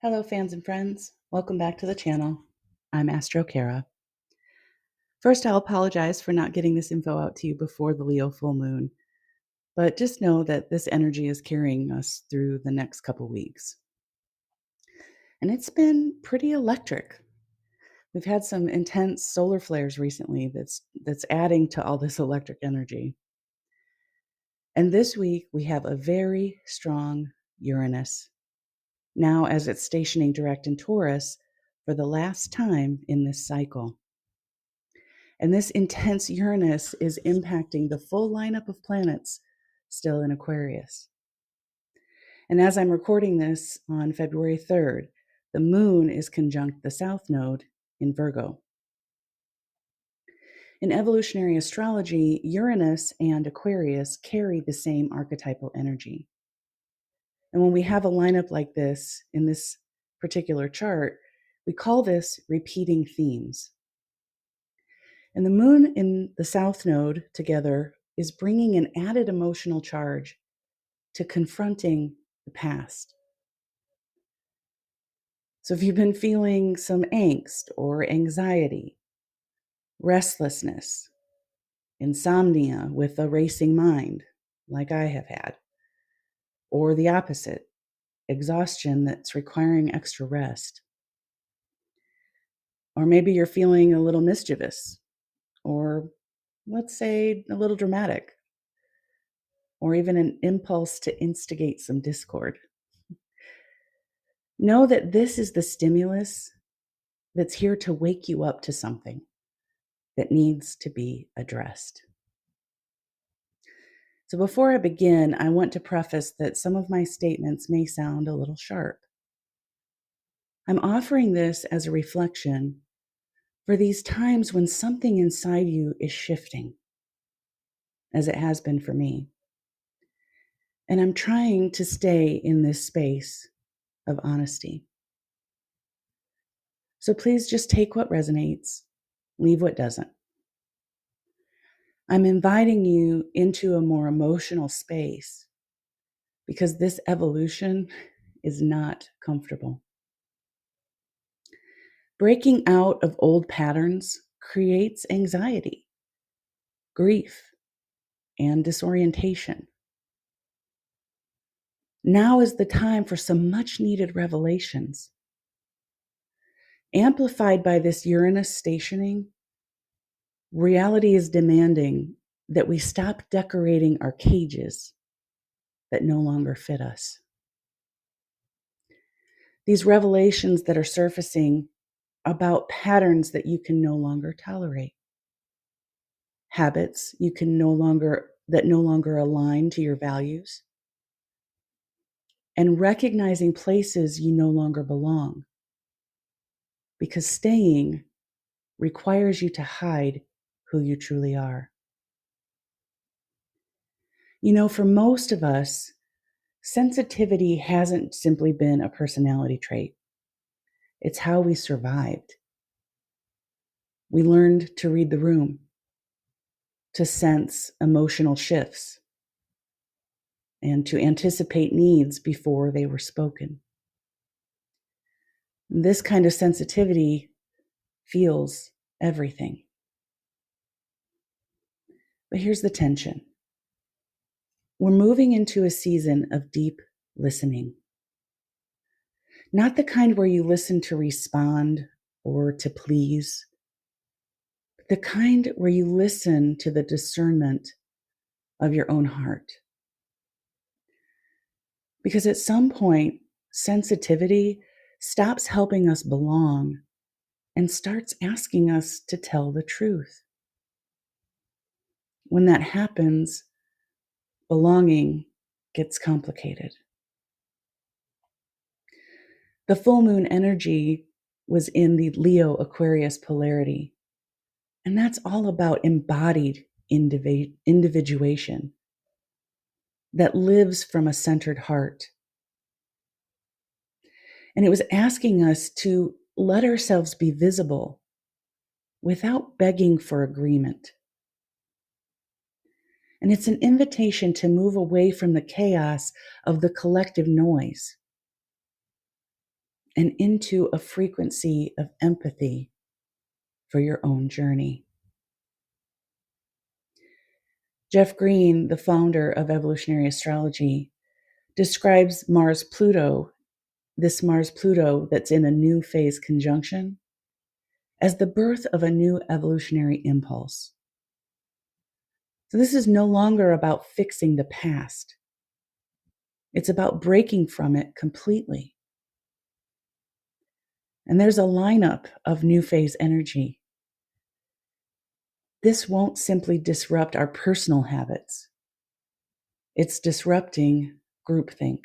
Hello, fans and friends. Welcome back to the channel. I'm AstroKara. First, I'll apologize for not getting this info out to you before the Leo full moon, but just know that this energy is carrying us through the next couple weeks. And it's been pretty electric. We've had some intense solar flares recently that's adding to all this electric energy. And this week, we have a very strong Uranus, now as it's stationing direct in Taurus for the last time in this cycle. And this intense Uranus is impacting the full lineup of planets still in Aquarius. And as I'm recording this on February 3rd, the moon is conjunct the south node in Virgo. In evolutionary astrology, Uranus and Aquarius carry the same archetypal energy. And when we have a lineup like this in this particular chart, we call this repeating themes. And the moon in the south node together is bringing an added emotional charge to confronting the past. So if you've been feeling some angst or anxiety, restlessness, insomnia with a racing mind, like I have had, or the opposite, exhaustion that's requiring extra rest, or maybe you're feeling a little mischievous, or let's say a little dramatic, or even an impulse to instigate some discord. Know that this is the stimulus that's here to wake you up to something that needs to be addressed. So before I begin, I want to preface that some of my statements may sound a little sharp. I'm offering this as a reflection for these times when something inside you is shifting, as it has been for me. And I'm trying to stay in this space of honesty. So please just take what resonates, leave what doesn't. I'm inviting you into a more emotional space because this evolution is not comfortable. Breaking out of old patterns creates anxiety, grief, and disorientation. Now is the time for some much needed revelations. Amplified by this Uranus stationing, reality is demanding that we stop decorating our cages that no longer fit us. These revelations that are surfacing about patterns that you can no longer tolerate, habits that no longer align to your values, and recognizing places you no longer belong, because staying requires you to hide who you truly are. You know, for most of us, sensitivity hasn't simply been a personality trait. It's how we survived. We learned to read the room, to sense emotional shifts, and to anticipate needs before they were spoken. This kind of sensitivity feels everything. But here's the tension. We're moving into a season of deep listening. Not the kind where you listen to respond or to please, but the kind where you listen to the discernment of your own heart. Because at some point, sensitivity stops helping us belong and starts asking us to tell the truth. When that happens, belonging gets complicated. The full moon energy was in the Leo Aquarius polarity, and that's all about embodied individuation that lives from a centered heart. And it was asking us to let ourselves be visible without begging for agreement. And it's an invitation to move away from the chaos of the collective noise and into a frequency of empathy for your own journey. Jeff Green, the founder of evolutionary astrology, describes Mars-Pluto, this Mars-Pluto that's in a new phase conjunction, as the birth of a new evolutionary impulse. So this is no longer about fixing the past. It's about breaking from it completely. And there's a lineup of new phase energy. This won't simply disrupt our personal habits. It's disrupting groupthink.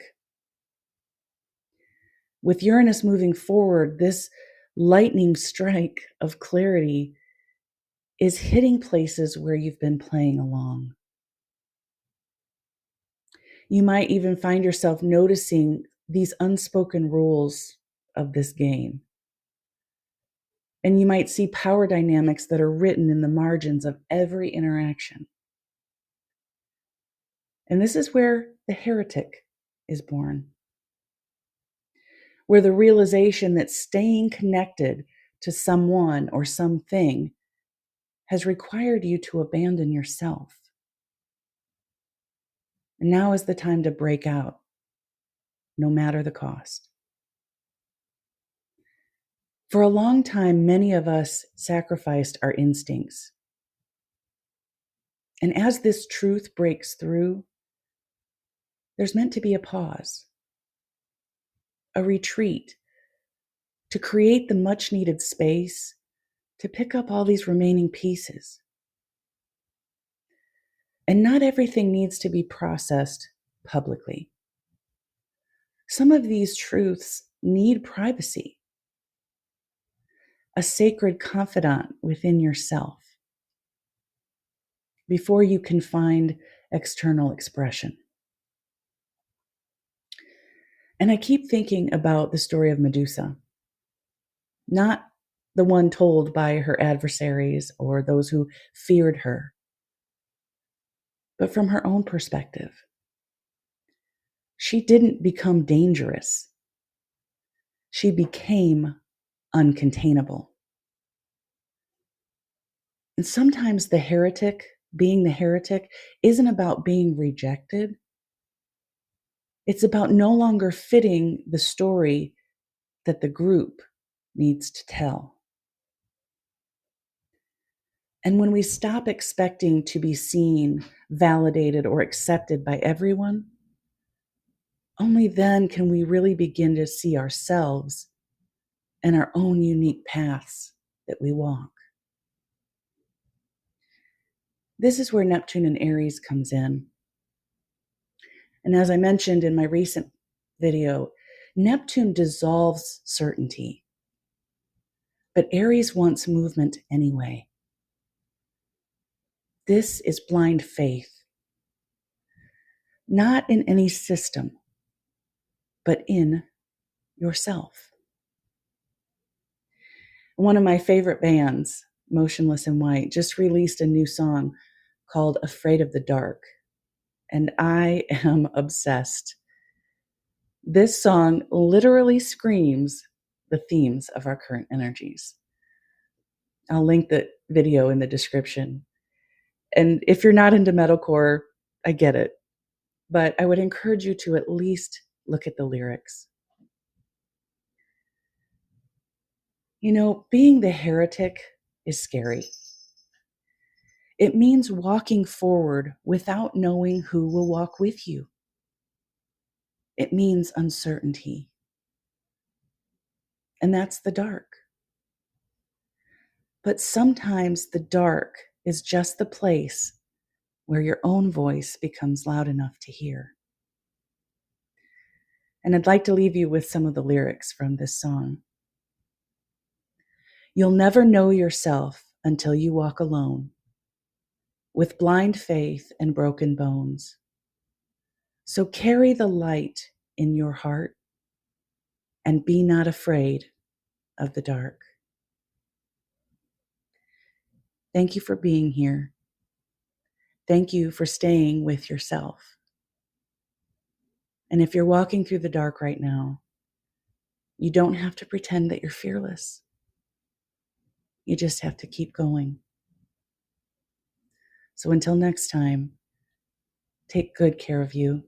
With Uranus moving forward, this lightning strike of clarity is hitting places where you've been playing along. You might even find yourself noticing these unspoken rules of this game. And you might see power dynamics that are written in the margins of every interaction. And this is where the heretic is born, where the realization that staying connected to someone or something has required you to abandon yourself. And now is the time to break out, no matter the cost. For a long time, many of us sacrificed our instincts. And as this truth breaks through, there's meant to be a pause, a retreat, to create the much needed space to pick up all these remaining pieces. And not everything needs to be processed publicly. Some of these truths need privacy, a sacred confidant within yourself, before you can find external expression. And I keep thinking about the story of Medusa, not the one told by her adversaries or those who feared her, but from her own perspective. She didn't become dangerous. She became uncontainable. And sometimes being the heretic, isn't about being rejected. It's about no longer fitting the story that the group needs to tell. And when we stop expecting to be seen, validated, or accepted by everyone, only then can we really begin to see ourselves and our own unique paths that we walk. This is where Neptune and Aries comes in. And as I mentioned in my recent video, Neptune dissolves certainty, but Aries wants movement anyway. This is blind faith, not in any system, but in yourself. One of my favorite bands, Motionless in White, just released a new song called Afraid of the Dark, and I am obsessed. This song literally screams the themes of our current energies. I'll link the video in the description. And if you're not into metalcore, I get it. But I would encourage you to at least look at the lyrics. You know, being the heretic is scary. It means walking forward without knowing who will walk with you. It means uncertainty. And that's the dark. But sometimes the dark is just the place where your own voice becomes loud enough to hear. And I'd like to leave you with some of the lyrics from this song. You'll never know yourself until you walk alone, with blind faith and broken bones. So carry the light in your heart and be not afraid of the dark. Thank you for being here. Thank you for staying with yourself. And if you're walking through the dark right now, You don't have to pretend that you're fearless. You just have to keep going. So until next time, take good care of you.